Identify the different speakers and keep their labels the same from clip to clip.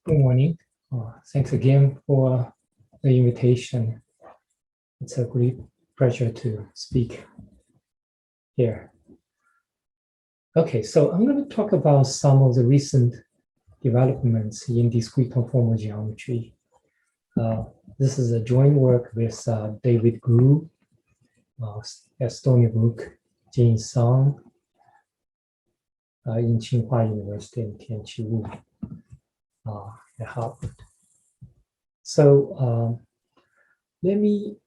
Speaker 1: Good morning. Thanks again for the invitation. It's a great pleasure to speak here. Okay, so I'm going to talk about some of the recent developments in discrete conformal geometry. This is a joint work with David Gu, Stony Brook, Jin Song, in Tsinghua University, and Tianqi Wu at Harvard. So let me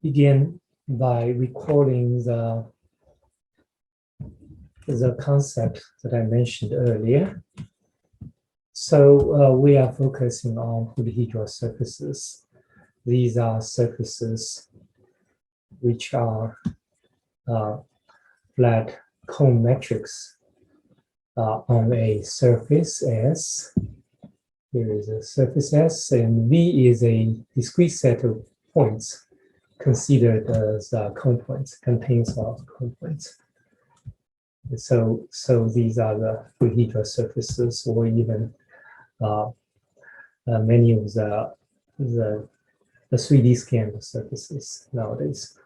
Speaker 1: begin by recalling the concept that I mentioned earlier. So we are focusing on polyhedral surfaces. These are surfaces which are flat cone metrics on a surface S. Here is a surface S, and V is a discrete set of points considered as cone points, contains all cone points. So these are the polyhedral surfaces, or even many of the 3D scanned surfaces nowadays.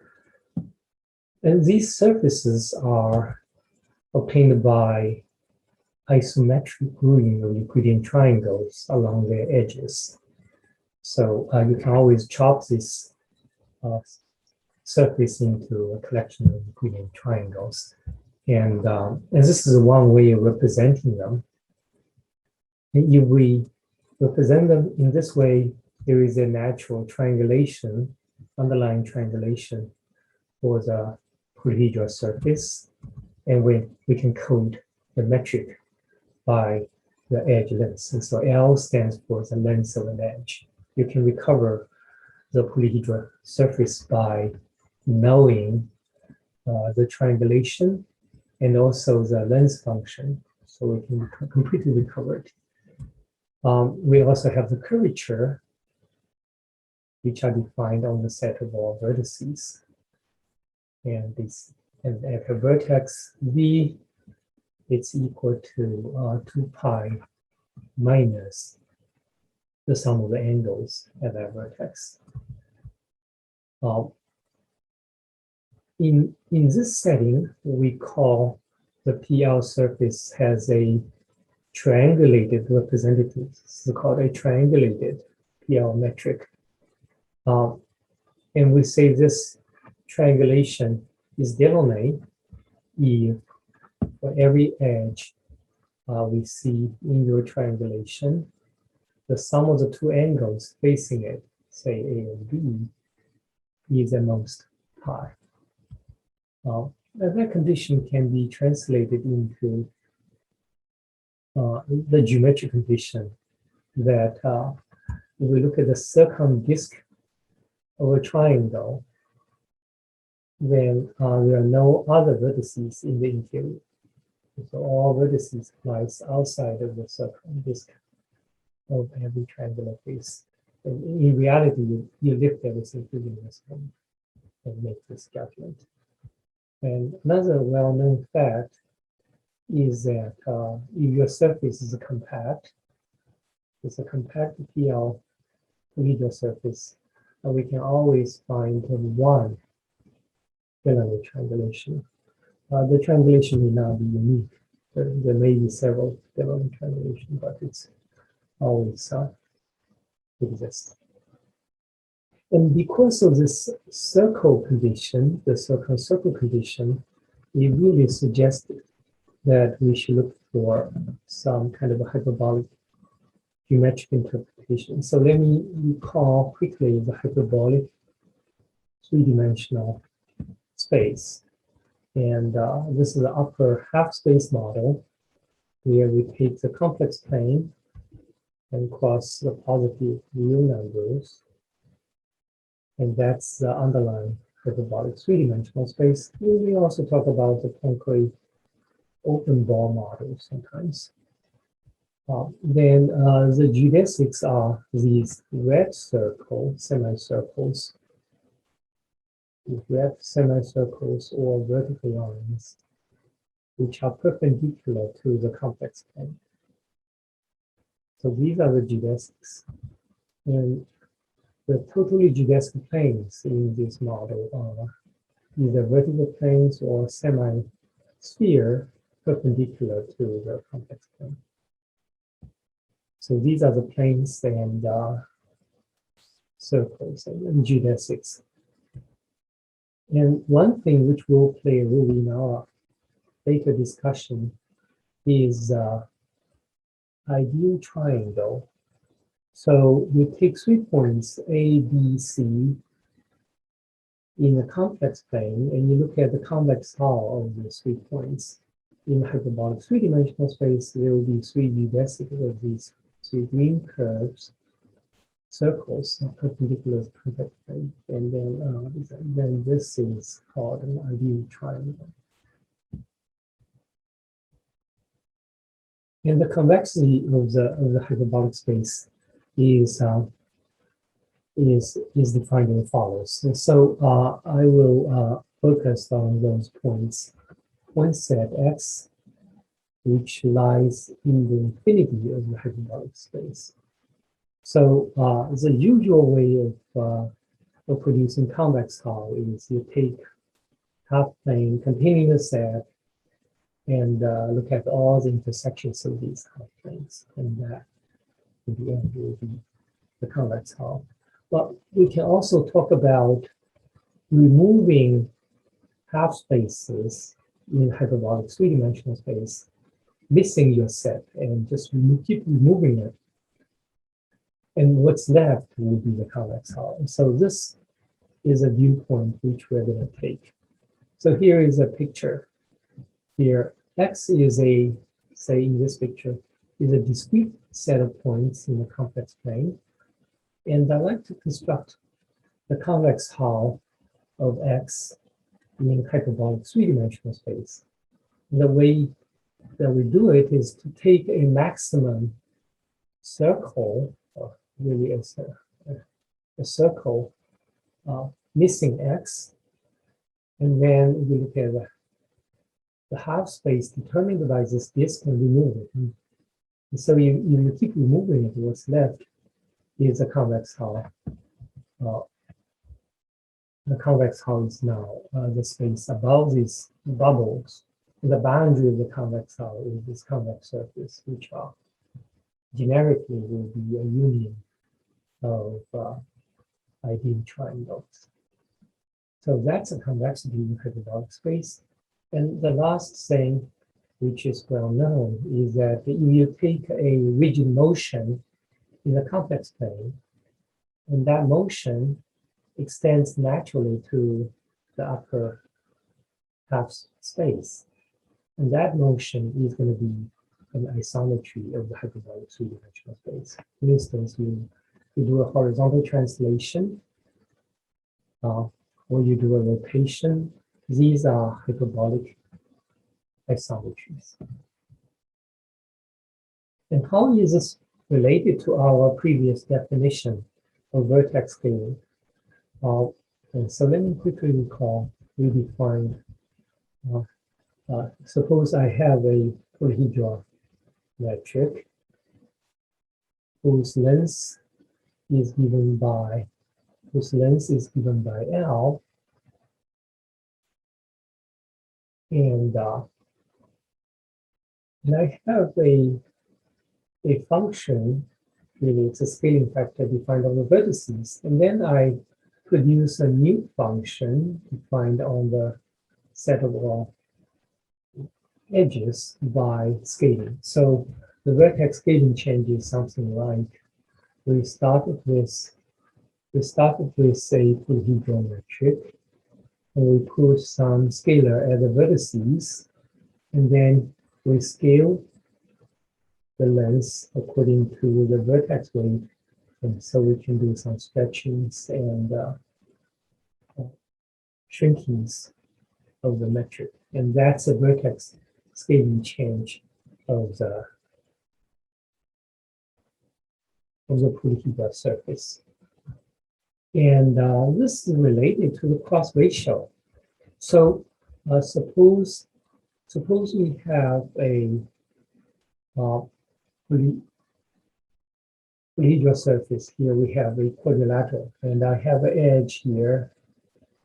Speaker 1: And these surfaces are obtained by isometric gluing of Euclidean triangles along their edges. So you can always chop this surface into a collection of Euclidean triangles. And this is one way of representing them. And if we represent them in this way, there is a natural triangulation, underlying triangulation for the polyhedral surface. And we can code the metric by the edge length. And so L stands for the length of an edge. You can recover the polyhedral surface by knowing the triangulation and also the length function, so we can completely recover it. We also have the curvature, which are defined on the set of all vertices. And at a vertex V, it's equal to 2 pi minus the sum of the angles at that vertex. In this setting, we call the PL surface has a triangulated representative. This is called a triangulated PL metric. And we say this triangulation is Delaunay if for every edge we see in your triangulation, the sum of the two angles facing it, say A and B, is amongst pi. That condition can be translated into the geometric condition that if we look at the circumdisk of a triangle, then there are no other vertices in the interior. So all vertices lies outside of the circumdisk of every triangular face. And in reality, you lift everything within this one and make this judgment. And another well-known fact is that if your surface is compact, it's a compact PL polyhedral surface, we can always find one Delaunay triangulation. The triangulation may not be unique. There may be several Delaunay triangulations, but it's always exists. And because of this circle condition, the circle condition, it really suggested that we should look for some kind of a hyperbolic geometric interpretation. So let me recall quickly the hyperbolic three-dimensional space. And this is the upper half space model where we take the complex plane and cross the positive real numbers. And that's the underlying hyperbolic three-dimensional space. We also talk about the Poincare open ball model sometimes. Then the geodesics are these red circles, semicircles, red semicircles or vertical lines, which are perpendicular to the complex plane. So these are the geodesics. And the totally geodesic planes in this model are either vertical planes or semi-sphere perpendicular to the complex plane. So these are the planes and circles and geodesics. And one thing which will play a role in our later discussion is ideal triangle. So you take 3 points, A, B, C, in a complex plane, and you look at the convex hull of the 3 points. In hyperbolic 3-dimensional space, there will be 3 geodesics of these 3 green curves, circles, perpendicular to the complex plane, and then this is called an ideal triangle. And the convexity of the hyperbolic space is defined as follows. And so I will focus on those points. Point set X, which lies in the infinity of the hyperbolic space. So the usual way of producing convex hull is you take half plane containing the set and look at all the intersections of these half planes, and that in the end will be the convex hull. But we can also talk about removing half spaces in hyperbolic 3-dimensional space, missing your set and just keep removing it. And what's left will be the convex hull. So this is a viewpoint which we're going to take. So here is a picture. Here, X is a, say in this picture, is a discrete set of points in the complex plane. And I like to construct the convex hull of X in hyperbolic 3-dimensional space. And the way that we do it is to take a maximum circle, or really a circle missing X, and then we look at the half space determined by this disk and remove it. And so you keep removing it, what's left is a convex hull. The convex hull is now the space above these bubbles. The boundary of the convex hull is this convex surface, which generically will be a union of ideal triangles. So that's a convexity in hyperbolic space. And the last thing, which is well known, is that you take a rigid motion in a complex plane, and that motion extends naturally to the upper half space. And that motion is going to be an isometry of the hyperbolic 3-dimensional space. For instance, you do a horizontal translation, or you do a rotation. These are hyperbolic isometries. And how is this related to our previous definition of vertex scaling? And so let me quickly recall, we defined, suppose I have a polyhedral metric whose length is given by L, and I have a function, really it's a scaling factor defined on the vertices, and then I produce a new function defined on the set of all edges by scaling. So the vertex scaling change is something like we started with a polyhedral metric, and we put some scalar at the vertices, and then we scale the length according to the vertex weight, and so we can do some stretchings and shrinkings of the metric, and that's a vertex scaling change of the polyhedral surface. And this is related to the cross ratio. So suppose we have a polyhedral surface. Here we have a quadrilateral, and I have an edge here,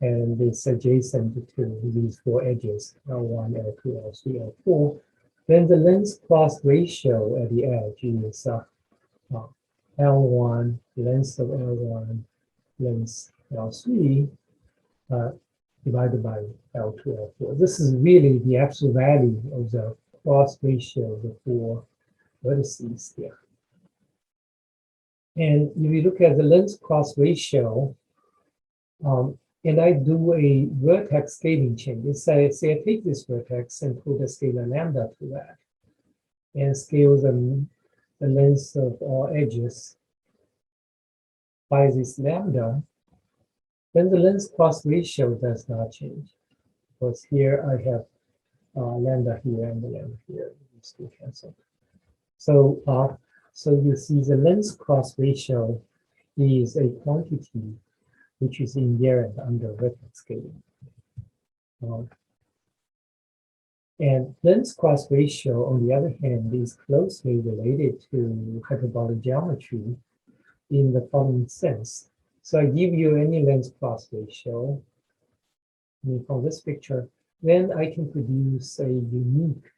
Speaker 1: and it's adjacent to these four edges, L1, L2, L3, L4. Then the length cross ratio at the edge is L1, length of L1, length L3, divided by L2, L4. This is really the absolute value of the cross ratio of the four vertices here. And if you look at the length cross ratio, and I do a vertex scaling change. Say I take this vertex and put a scalar lambda to that, and scale the length of all edges by this lambda, then the length cross ratio does not change. Because here I have lambda here and the lambda here, these two cancel. So, so you see the length cross ratio is a quantity which is invariant under vertex scaling. And length cross ratio, on the other hand, is closely related to hyperbolic geometry in the following sense. So I give you any length cross ratio from this picture, then I can produce a unique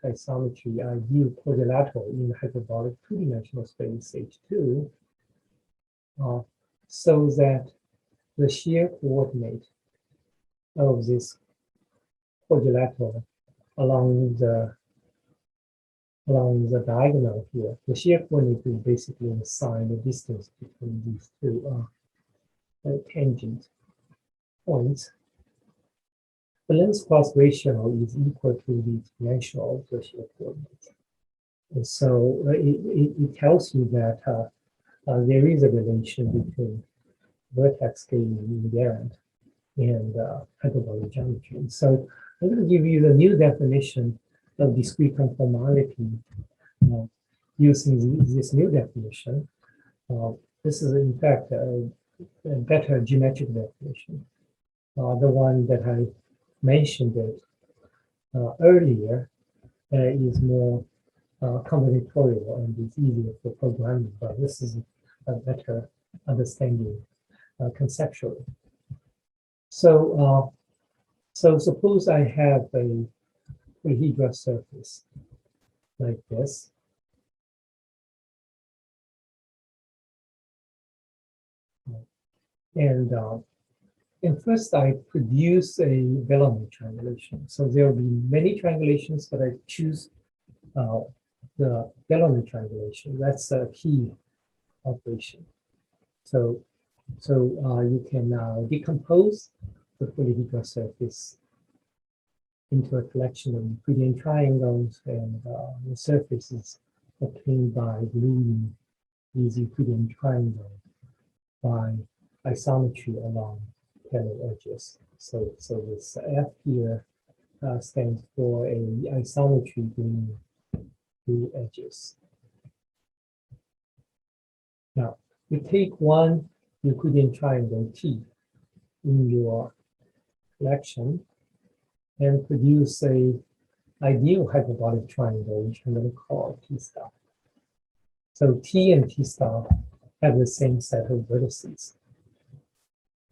Speaker 1: isometry ideal quadrilateral in the hyperbolic two-dimensional space H2, so that the shear coordinate of this quadrilateral along the diagonal here, the shear coordinate is basically the sign, the distance between these two tangent points. The length cross ratio is equal to the exponential of the shear coordinate. And so it tells you that there is a relation between vertex scaling invariant and hyperbolic geometry. And so I'm going to give you the new definition of discrete conformality using this new definition. This is, in fact, a better geometric definition. The one that I mentioned earlier is more combinatorial and it's easier for programming, but this is a better understanding conceptually. So, so suppose I have a polyhedral surface like this. And first I produce a Bellamy triangulation. So there will be many triangulations, but I choose the Bellamy triangulation. That's a key operation. So you can now decompose the polyhedral surface into a collection of Euclidean triangles, and the surface is obtained by gluing these Euclidean triangles by isometry along parallel edges. So this F here stands for a isometry between two edges. Now, you take one Euclidean triangle T in your collection and produce a ideal hyperbolic triangle, which I'm going to call T star. So T and T star have the same set of vertices.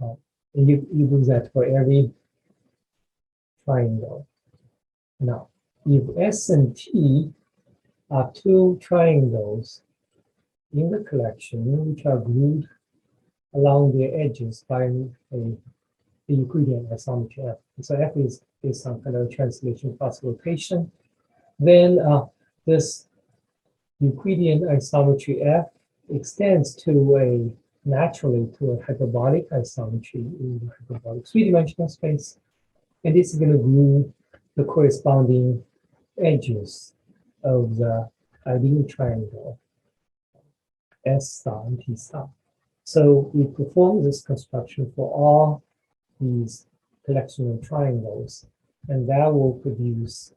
Speaker 1: And you do that for every triangle. Now, if S and T are two triangles in the collection which are glued along their edges by a Euclidean isometry F. So F is some kind of translation cross rotation. Then this Euclidean isometry F extends to naturally to a hyperbolic isometry in the hyperbolic three-dimensional space. And this is going to glue the corresponding edges of the ideal triangle S star and T star. So we perform this construction for all these collection of triangles, and that will produce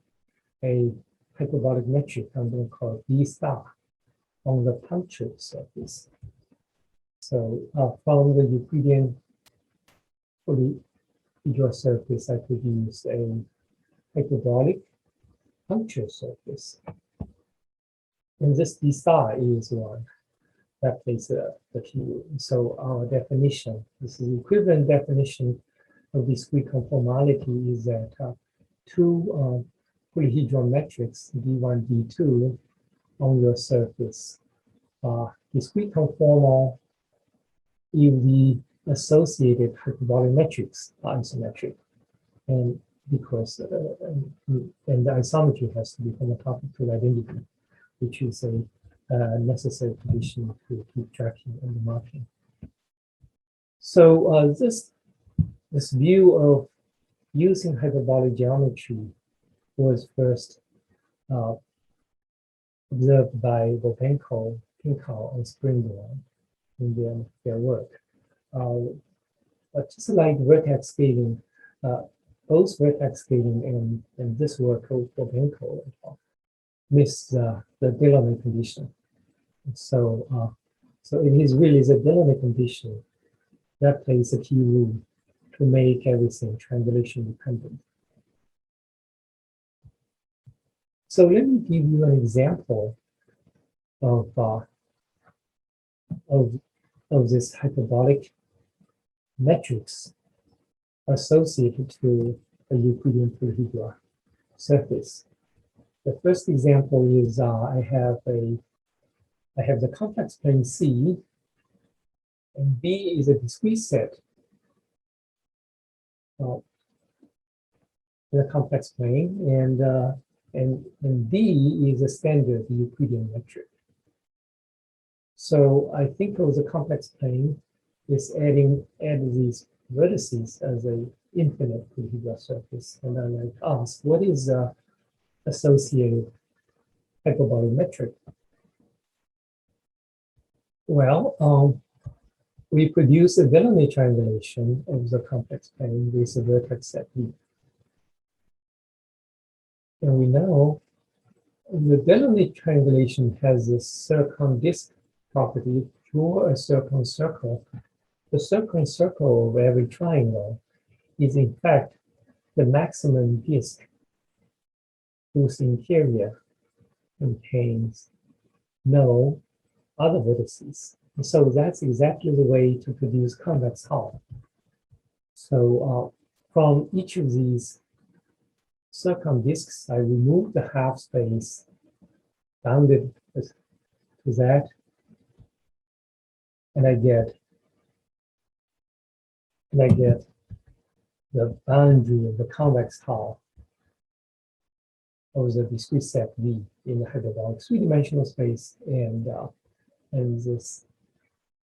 Speaker 1: a hyperbolic metric I'm going to call D star on the punctured surface. So from the Euclidean polyhedral surface, I produce a hyperbolic punctured surface. And this D star is one that plays the key role. So our definition, this is the equivalent definition of discrete conformality, is that two polyhedral metrics D1, D2 on your surface are discrete conformal if the associated hyperbolic metrics are isometric, and because and the isometry has to be homotopy to identity, which is a necessary condition to keep tracking and marking. So this view of using hyperbolic geometry was first observed by Bopenko, Pinkau, and Springborn in their work. But just like vertex scaling, both vertex scaling and this work of Bopenko miss the Delaunay condition. So, so it is really the Delaunay condition that plays a key role to make everything triangulation dependent. So let me give you an example of this hyperbolic metrics associated to a Euclidean polyhedral surface. The first example is I have the complex plane C, and B is a discrete set in a complex plane, and D is a standard Euclidean metric. So I think of the complex plane is add these vertices as an infinite polyhedral surface, and then I ask, what is the associated hyperbolic metric? Well, we produce a Delaunay triangulation of the complex plane with a vertex set V. And we know the Delaunay triangulation has this circumdisk property. Draw a circle. The circle of every triangle is in fact the maximum disk whose interior contains no other vertices. And so that's exactly the way to produce convex hull. So from each of these circumdisks, I remove the half space bounded to that, and I get the boundary of the convex hull of the discrete set V in the hyperbolic three-dimensional space, and this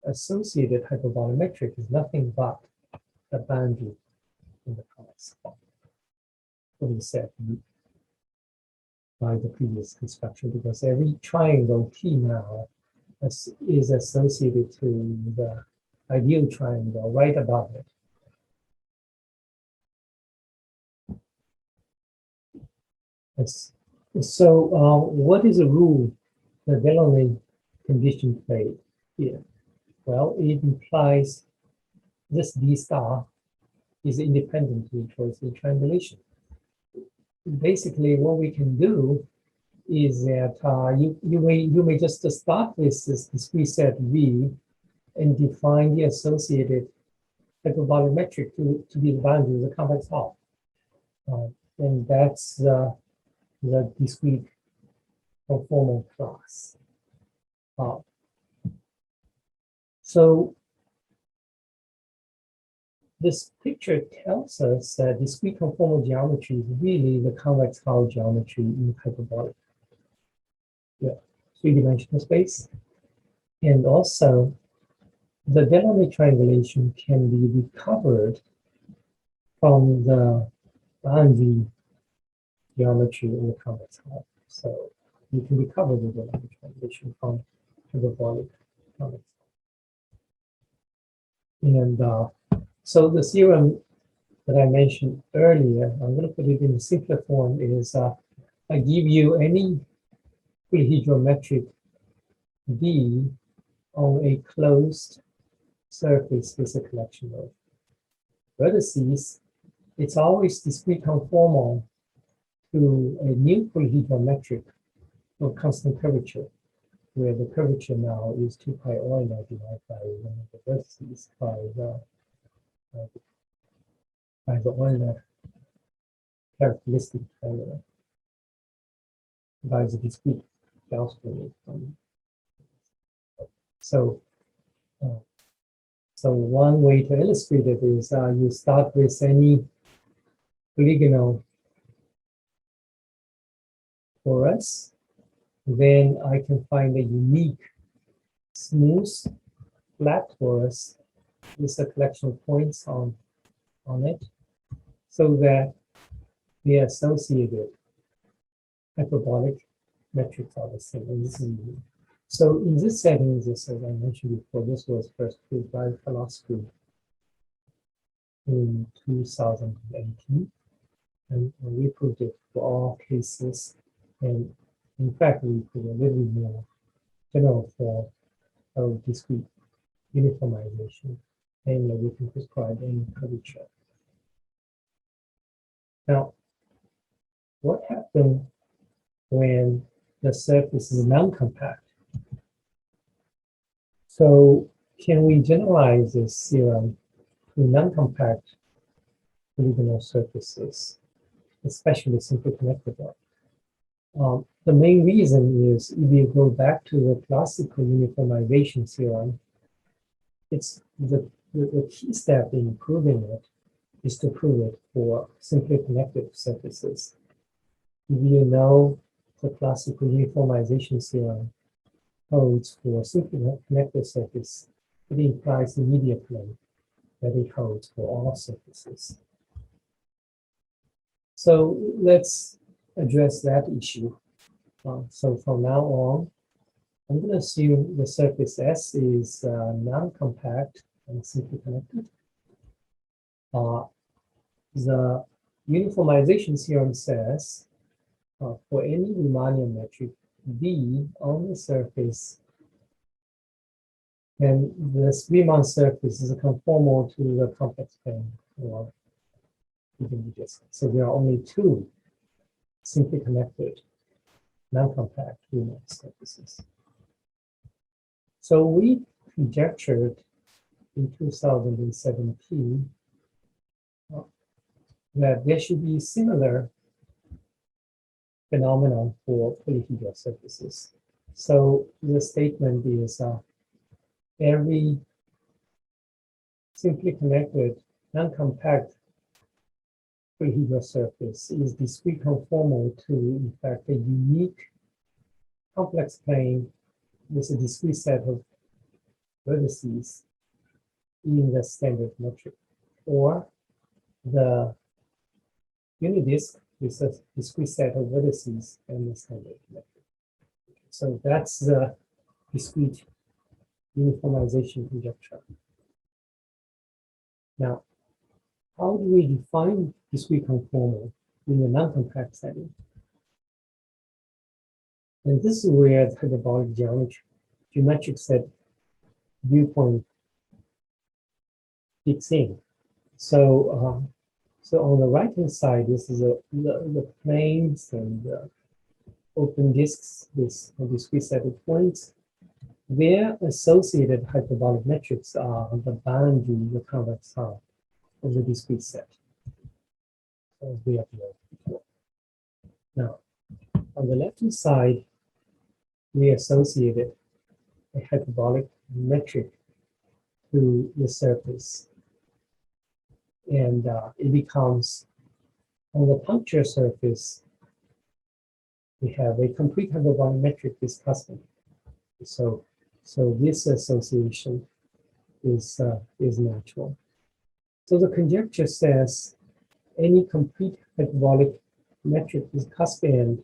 Speaker 1: associated hyperbolic metric is nothing but the boundary in the convex hull of the set V by the previous construction, because every triangle T now is associated to the ideal triangle right above it. So what is the rule the Delaunay condition played here? Well, it implies this D star is independently towards the triangulation. Basically, what we can do is that you may just start with this discrete set V and define the associated hyperbolic metric to be the boundary of the convex hull. And that's the discrete conformal class. So this picture tells us that discrete conformal geometry is really the convex hull geometry in hyperbolic three-dimensional space. And also, the Delaunay triangulation can be recovered from the boundary geometry in the convex hull. So you can recover the Delaunay triangulation from hyperbolic convex hull. And so the theorem that I mentioned earlier, I'm going to put it in a simpler form, is I give you any polyhedral metric V on a closed surface with a collection of vertices. It's always discrete conformal to a new polyhedral metric of constant curvature. where the curvature now is 2 pi Euler divided by one of the vertices by the Euler characteristic by the discrete Gauss-Bonnet. So one way to illustrate it is you start with any polygonal torus, then I can find a unique smooth flat torus with a collection of points on it, so that the associated hyperbolic metrics are the same. And this is unique. So in this setting, as I mentioned before, this was first proved by philosophy in 2018, and we proved it for all cases. And in fact, we put a little more general form of discrete uniformization, and we can prescribe any curvature. Now, what happens when the surface is non-compact? So can we generalize this theorem to non-compact polygonal surfaces, especially simply connected ones? The main reason is, if you go back to the classical uniformization theorem, it's the key step in proving it is to prove it for simply connected surfaces. If you know the classical uniformization theorem holds for simply connected surface, it implies immediately that it holds for all surfaces. So let's address that issue. So from now on, I'm going to assume the surface S is non-compact and simply connected. The uniformization theorem says for any Riemannian metric V on the surface, and this Riemann surface is conformal to the complex plane or equivalences. So there are only two simply connected non-compact Riemann surfaces. So we conjectured in 2017 that there should be similar phenomenon for polyhedral surfaces. So the statement is every simply connected non-compact polyhedral surface is discrete conformal to, in fact, a unique complex plane with a discrete set of vertices in the standard metric, or the unidisc with a discrete set of vertices and the standard metric. So that's the discrete uniformization conjecture. Now, how do we define discrete conformal in the non-compact setting? And this is where the hyperbolic geometric set viewpoint kicks in. So, so on the right-hand side, this is the planes and open disks with a discrete set of points. Their associated hyperbolic metrics are the boundary, the convex half of the discrete set, as we have learned before. Now, on the left-hand side, we associated a hyperbolic metric to the surface. And it becomes, on the puncture surface, we have a complete hyperbolic metric with custom. So this association is natural. So the conjecture says any complete hyperbolic metric with cusp-band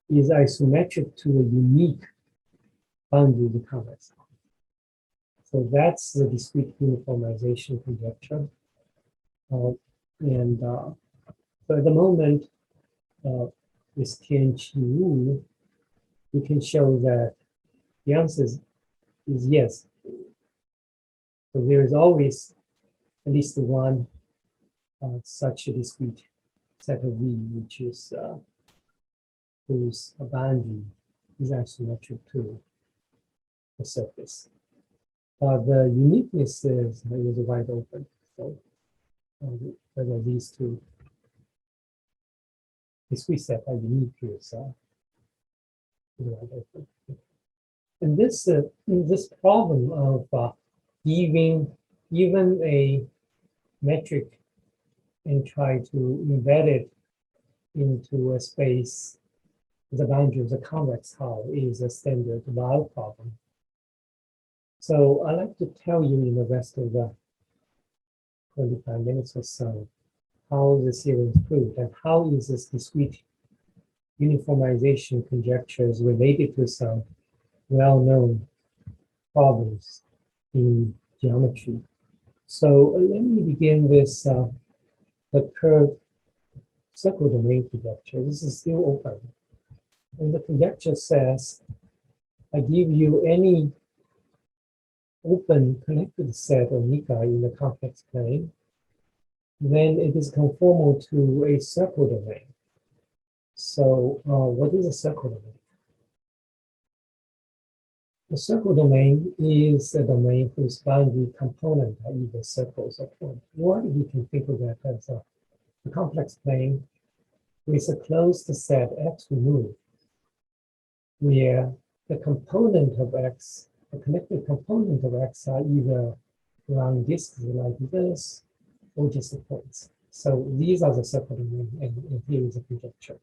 Speaker 1: is isometric to a unique boundary of the convex. So that's the discrete uniformization conjecture. So at the moment, with Tianqi, we can show that the answer is yes. So there is always at least one such a discrete set of V, which is whose boundary is isometric too. the surface. The uniqueness is wide open. So these two discrete sets are unique is wide open. And this problem of giving even a metric and try to embed it into a space, the boundary of the convex hull is a standard Lie problem. So I'd like to tell you in the rest of the 25 minutes or so how the theorem is proved and how is this discrete uniformization conjectures related to some well-known problems in geometry. So let me begin with the curved circle domain conjecture. This is still open. And the conjecture says, I give you any open connected set of mica in the complex plane, then it is conformal to a circle domain. So what is a circle domain? The circle domain is a domain whose boundary component are either circles or points. Or you can think of that as a complex plane with a closed set x removed, where the component of x, the connected component of x are either round disks like this or just the points. So these are the circle domain, and here is a conjecture.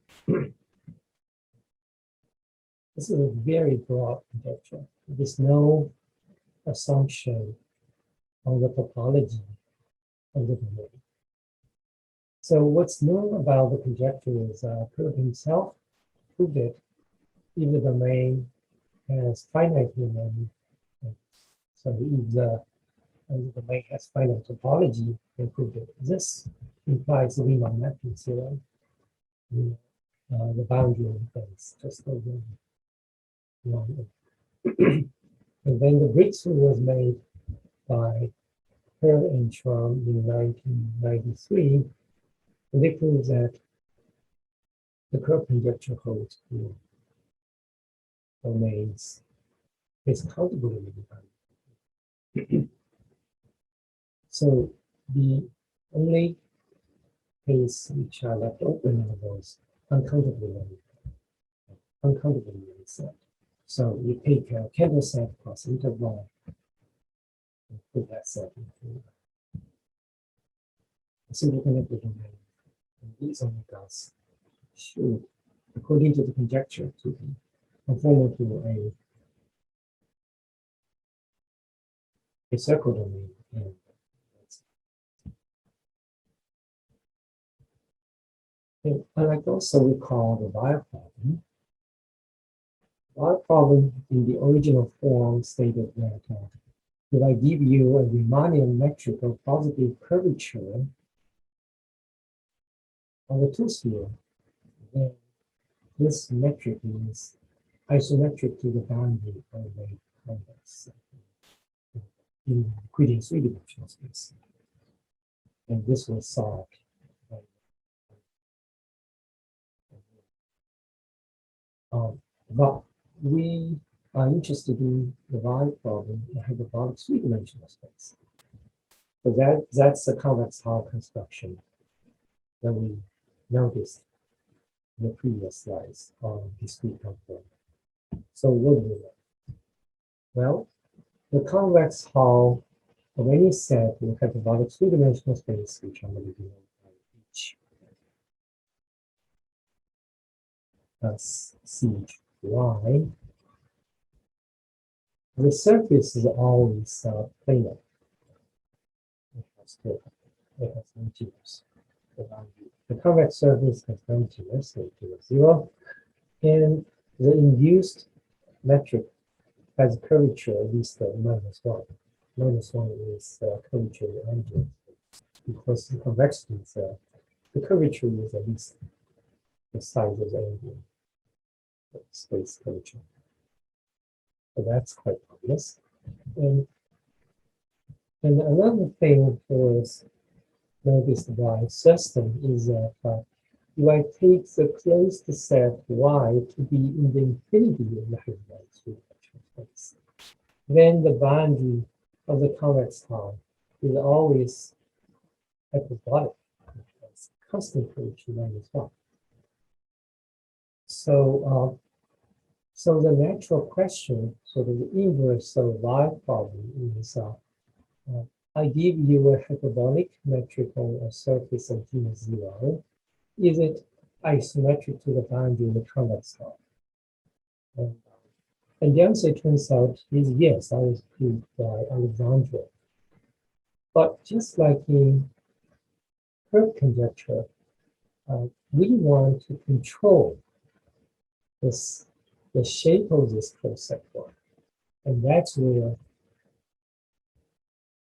Speaker 1: This is a very broad conjecture. There's no assumption on the topology of the domain. So what's known about the conjecture is Kerr himself proved it if the domain has finite domain. So if the domain has finite topology, they proved it. This implies the Riemann-Roch theorem. The boundary of the base, just over one. And then the breakthrough was made by Kerr and Schramm in 1993, and they proved that the Kerr conjecture holds for domains is countable in the boundary. So the only case which are left open are those uncountable set. So you take a Kendall set plus interval and put that set into a single connected domain. And these omegas should, according to the conjecture, to be conformal to a circle domain. And I like also recall the Weyl problem. Our problem in the original form stated that if I give you a Riemannian metric of positive curvature of a two-sphere, then this metric is isometric to the boundary of a convex in Euclidean three-dimensional space. And this was solved. But we are interested in the Weyl problem in hyperbolic three-dimensional space. So that's the convex hull construction that we noticed in the previous slides on discrete conformal. So what do we know? Well, the convex hull of any set in hyperbolic three-dimensional space, which I'm going to do each CY, the surface is always planar. It has no integers. The convex surface has no integers, so it is 0. And the induced metric has curvature at least -1. -1 is curvature of angle. Because the convexity is the curvature is at least the size of the angle. Space curvature. So that's quite obvious. And another thing was noticed by system is that if I take the closed set Y to be in the infinity of the hyperbolic three-dimensional space, then the boundary of the convex hull is always hyperbolic. It's constant for each -1. So, so the natural question, so the inverse of Y problem is, I give you a hyperbolic metric on a surface of genus 0. Is it isometric to the boundary of the convex hull? And the answer turns out is yes. That was proved by Alexandra. But just like in curve conjecture, we want to control this, the shape of this curve sector. And that's where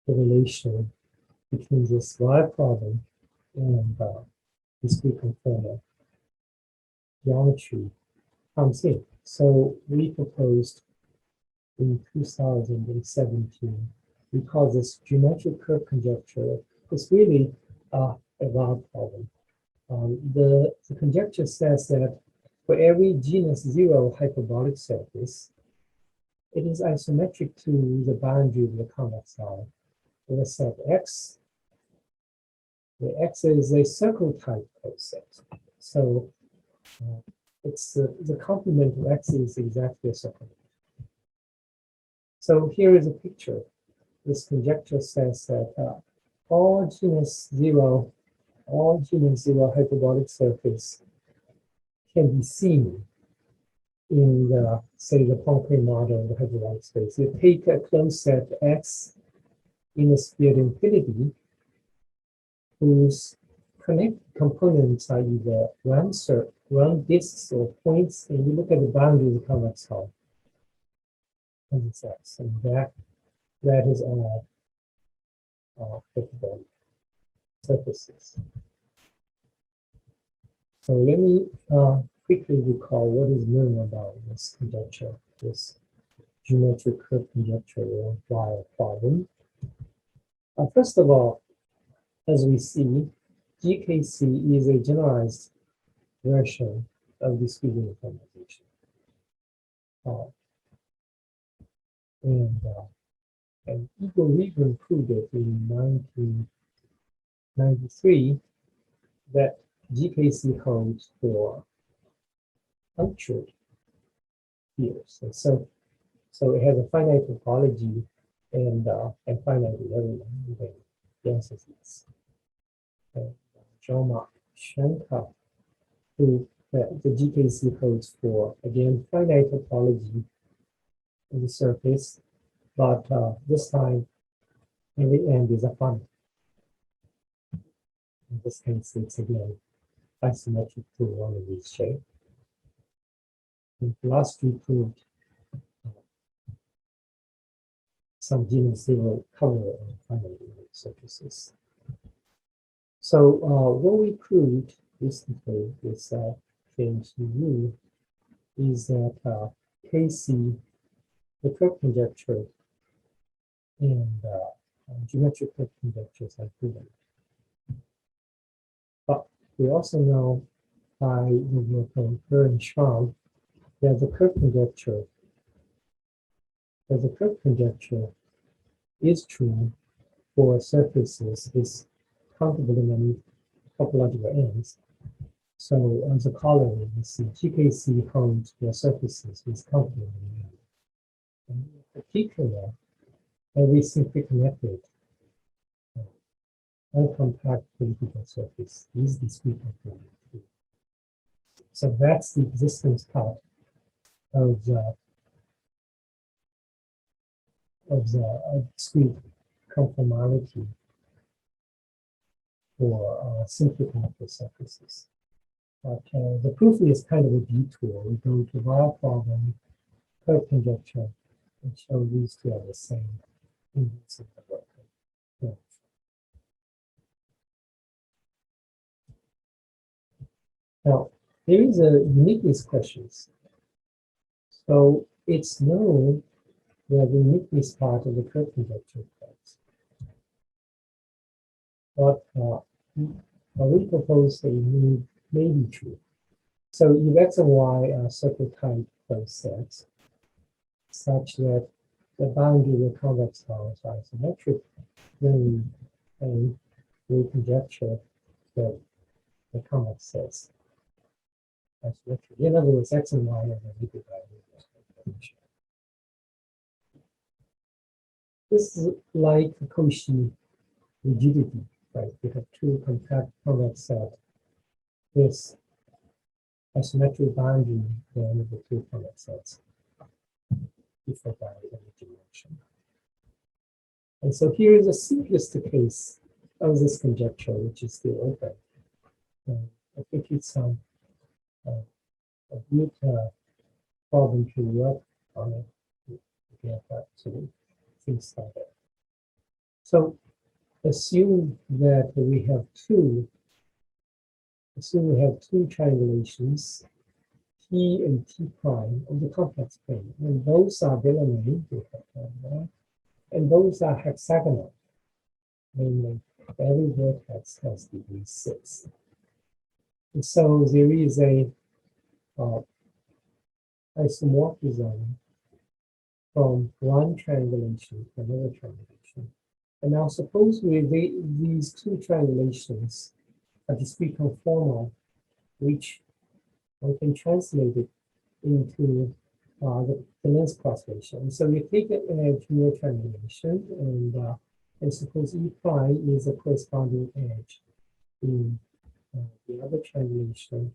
Speaker 1: the relation between this Y problem and discrete conformal geometry comes in. So we proposed in 2017, we call this geometric curve conjecture. It's really a Y problem. The conjecture says that for every genus 0 hyperbolic surface, it is isometric to the boundary of the convex hull with a set X. The X is a circle type set. So it's the complement of X is exactly a circle. So here is a picture. This conjecture says that all genus 0 hyperbolic surface can be seen in the, say, the Poincare model of the hyperbolic space. You take a closed set X in a sphere of infinity, whose connected components are either round disks or points, and you look at the boundary of the convex hull. And it's X, and that is all hyperbolic surfaces. So let me quickly recall what is known about this conjecture, this geometric curve conjecture or Y problem. First of all, as we see, GKC is a generalized version of discrete uniformization. And Igor Riemann proved it in 1993 that GKC holds for punctured spheres. And so it has a finite topology and finite level densities. And Jean-Marc Schenker proved that the GKC holds for, again, finite topology of the surface, but this time every end is a finite. In this case, it's again isometric to one of these shapes. And philosophy proved some genus 0 cover on finite surfaces. So what we proved recently with Feng Luo is that KC, the curve conjecture, and geometric curve conjectures are proven. But we also know by the work of Kerr and Schramm that the curve conjecture is true for surfaces is countable in many topological ends. So as a corollary, we see GKC holds for surfaces with countable in ends. And in particular, every simply connected uncompact political surface is discrete conformal. So that's the existence part of the discrete conformality for simply connected surfaces. But the proof is kind of a detour. We go to our problem, curve conjecture, and show these two are the same in the work. Yeah. Now, there is a uniqueness questions. So it's known that the uniqueness part of the curve conjecture is. But we propose that it may be true. So if X and Y are circle type sets, such that the boundary of convex laws are isometric, then we conjecture that the convex sets isometric. In other words, x and y are the liquid values. This is like Cauchy rigidity, right? We have two compact convex sets with isometric boundary then the two convex sets before by energy dimension. And so here is the simplest case of this conjecture, which is still open. I think it's a good problem to work on it to get actually things like that. So assume that we have two triangulations, T and T prime of the complex plane, and both are Delaunay, and both are hexagonal, namely every vertex has degree 6. And so there is a isomorphism from one triangulation to another triangulation. And now suppose these two triangulations are discrete conformal, which one can translate it into the length cross ratio. And so you take an edge in your triangulation, and suppose E prime is a corresponding edge in the other triangulation,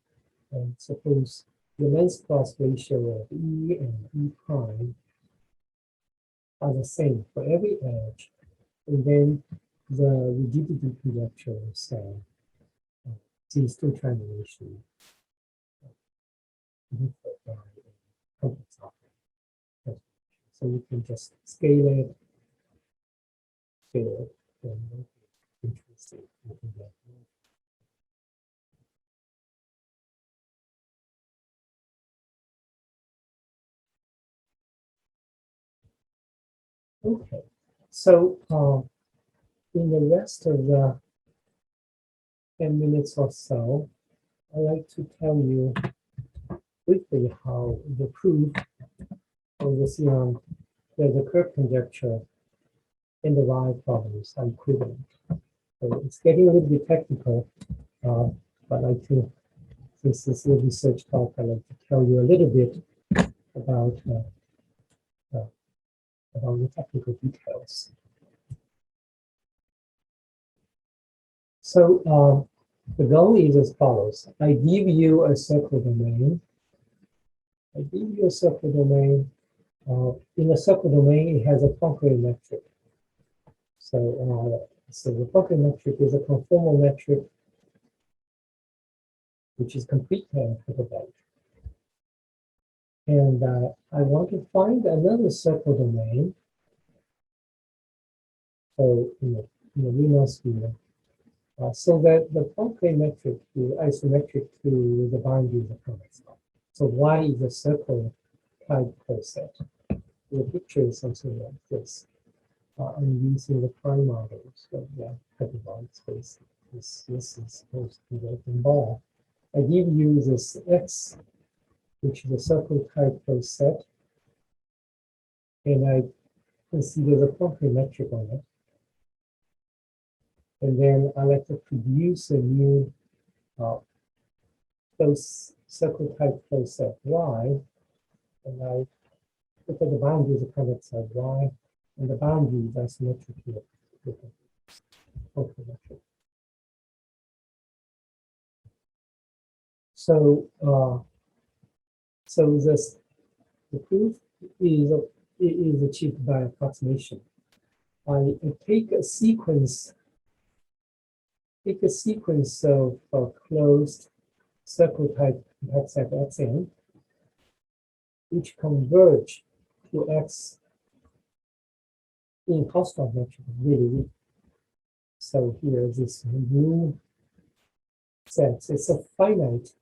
Speaker 1: and suppose the length cross ratio of E and E prime are the same for every edge, and then the rigidity conjecture say these two triangulations complex object. So you can just scale it, and interesting. Okay, so in the rest of the 10 minutes or so, I'd like to tell you briefly how the proof of the theorem that the curve conjecture and the Y problems are equivalent. So it's getting a little bit technical, but I'd like to, since this is a research talk, I'd like to tell you a little bit about the technical details. So the goal is as follows. I give you a circle domain. In a circle domain, it has a Poincare metric. So the Poincare metric is a conformal metric, which is complete and hyperbolic. And I want to find another circle domain. So in the Riemann sphere, so that the Poincare metric is isometric to the boundaries of convex. So Y is a circle type curve set. The picture is something like this. I'm using the prime model, so yeah, hyperbolic space. This is supposed to be the open ball. I give you this X, which is a circle type curve set, and I consider the Poincare metric on it. And then I like to produce a new close circle type close set Y, and I look at the boundaries of convex side Y, and the boundary is isometric here with the Poincare metric. So, the proof is achieved by approximation. I take a sequence of closed circle type compact set Xn, which converge to X in Hausdorff metric really weak. So here this new set, it's a finite.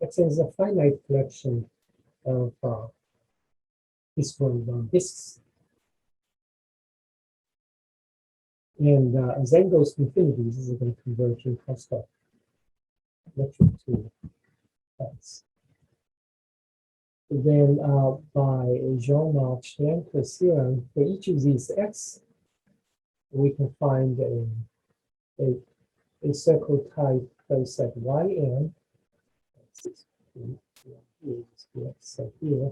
Speaker 1: Xn is a finite collection of disjoint disks. And as n goes to infinity, this is going to converge in Hausdorff metric to X. then by Jean-Marc Schlenker's theorem, for each of these x, we can find a circle type closed set Yn, here,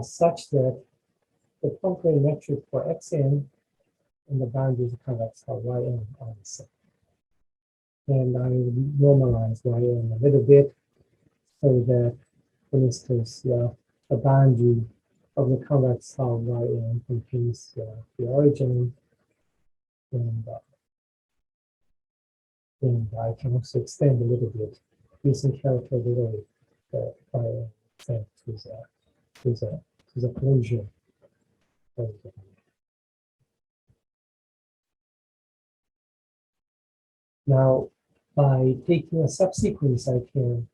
Speaker 1: such that the Poincare metric for xn and the boundaries of convex are Yn are the same. And I normalize Yn a little bit so that, for instance, the boundary of the convex hull Yn contains the origin, and I can also extend a little bit using character delay that Yn sent to the closure of the. Now, by taking a subsequence, I can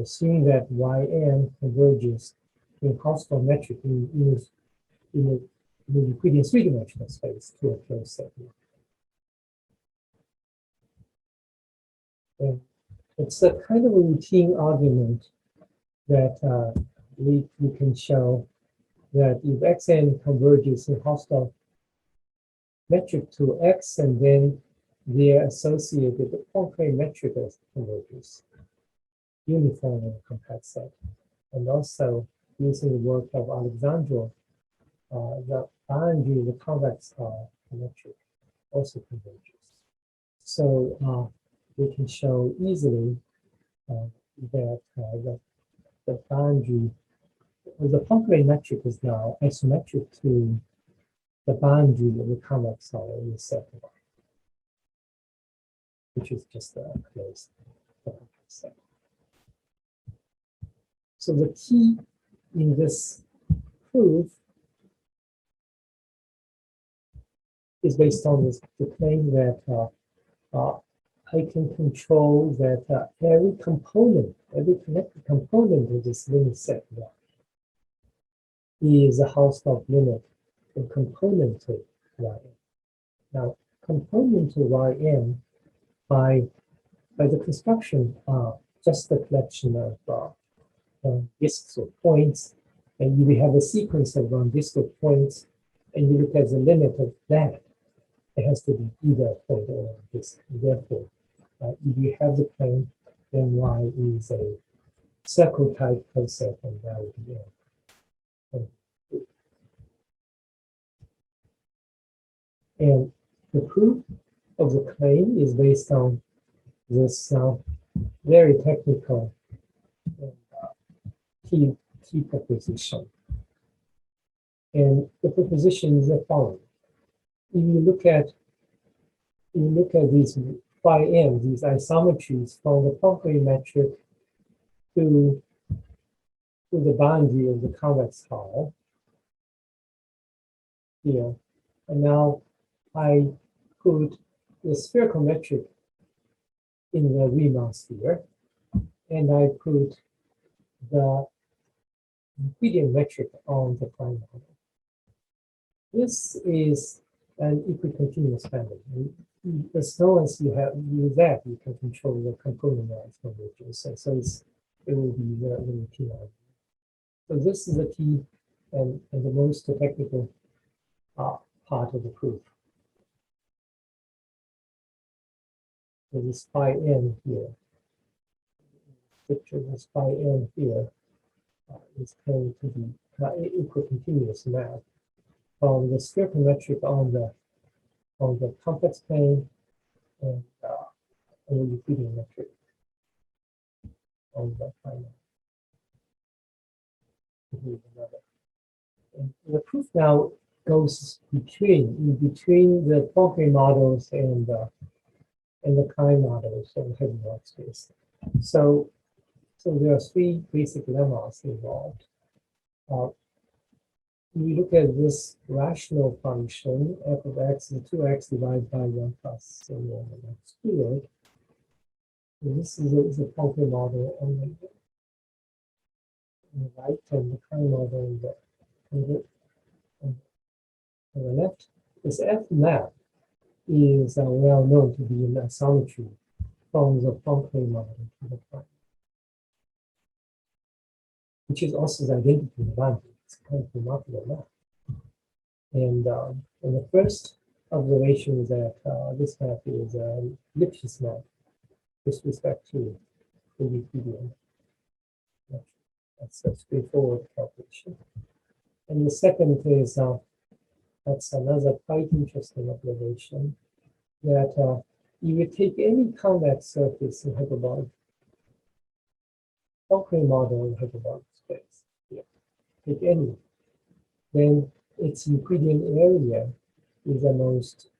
Speaker 1: assume that Yn converges in Hausdorff metric in the Euclidean three-dimensional space to a closed set. And it's a kind of a routine argument that we can show that if xn converges in Hausdorff metric to x, and then their associated Poincare metric converges uniformly in compact set. And also using the work of Alexandro, the boundary of the convex metric also converges. So we can show easily that the boundary, the Poincare metric is now isometric to the boundary of the convex hull in the set, which is just a closed set. So the key in this proof is based on the claim that I can control that every connected component of this limit set is a Hausdorff limit and component to Yn. Now, component to Yn by the construction of just a collection of disks or points, and you have a sequence of disks or points, and you look at the limit of that. It has to be either a point or a disk. Therefore, if you have the plane, then Y is a circle type concept, and that would be N. And the proof of the claim is based on this very technical key proposition. And the proposition is the following. If you look at these phi n, these isometries from the Poincare metric to the boundary of the convex hull here, and now I put the spherical metric in the Riemann sphere, and I put the Euclidean metric on the prime model. This is an equicontinuous family. As long as you have that, you can control the component convergence. So it will be the routine argument. So this is the key and the most technical part of the proof. So this phi n here, picture this phi n here is going to be equicontinuous now from the spherical metric on the complex plane and the Euclidean metric on the final. And the proof now goes between the Poincare models and the Klein models of the Hyperbolic space. So there are three basic lemmas involved. We look at this rational function, f of x is 2x divided by 1 plus so on the x squared. And this is a Poincare model on the right, and the Klein model on the left. This F map is well known to be an isometry from the Poincare model to the Klein. which is also the identity in the boundary. It's kind of remarkable enough. And the first observation is that this map is a Lipschitz map with respect to the Euclidean. That's a straightforward calculation. And the second is that's another quite interesting observation that you would take any convex surface in hyperbolic, concrete model in hyperbolic space. Yeah. Take any, then its Euclidean area is almost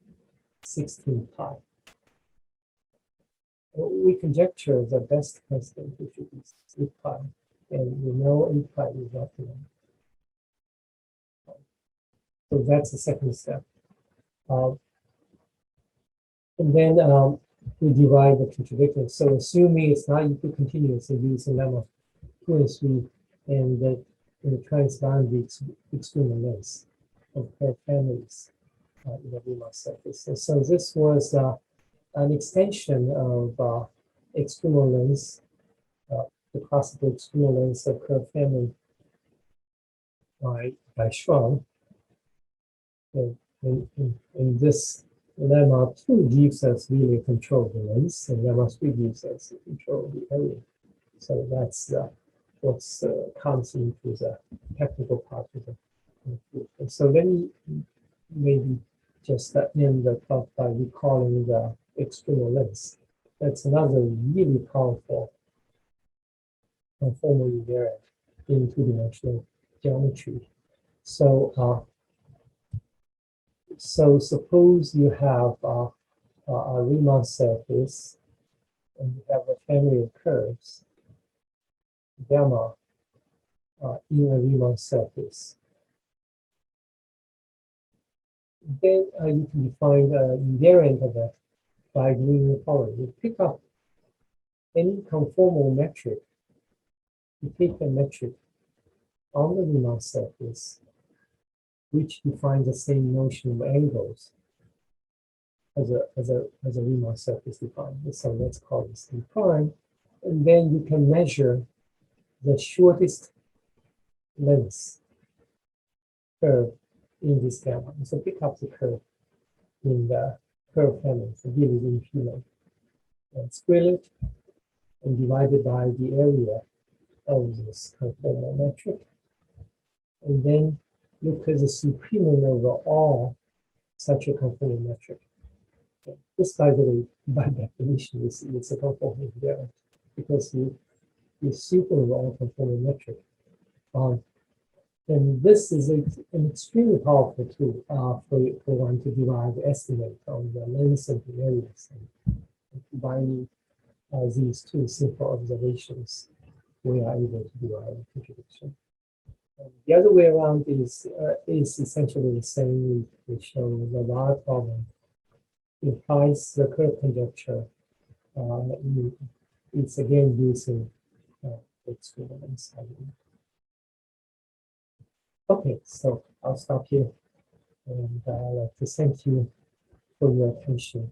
Speaker 1: 16 pi. We conjecture the best constant, which is 8 pi, and we know 8 pi is optimum. So that's the second step. And then we derive the contradiction. So assuming it's not equicontinuous, and use a lemma 2 and 3, and that in the transboundary external lengths of pair families in the Riemann surface. So this was an extension of external lengths, the classical external lengths of curve family by Schwann. And this lemma 2 gives us really control of the length, and lemma 3 gives us control of the area. So that's what comes into the technical part of the proof. And so let me maybe just end the talk by recalling the external lengths. That's another really powerful conformal invariant in two-dimensional geometry. So so suppose you have a Riemann surface, and you have a family of curves, gamma in a Riemann surface. Then you can define the invariant of that by doing the following. You pick up any conformal metric, you take the metric on the Riemann surface, which defines the same notion of angles as a Riemann surface defined. So let's call this D prime. And then you can measure the shortest length curve in this gamma. So pick up the curve in the curve family, so give it impedance, and square it and divide it by the area of this conformal metric. And then look at the supremum over all such a conformal metric. This, by the way, by definition, it's a conformal invariant because you super all conformal metric. And this is an extremely powerful tool for one to derive estimate on the length of the areas. And combining these two simple observations, we are able to derive a contradiction. The other way around is essentially the same. We show the bar problem implies the curve conjecture. It's again using experiments. Okay, so I'll stop here, and I'd like to thank you for your attention.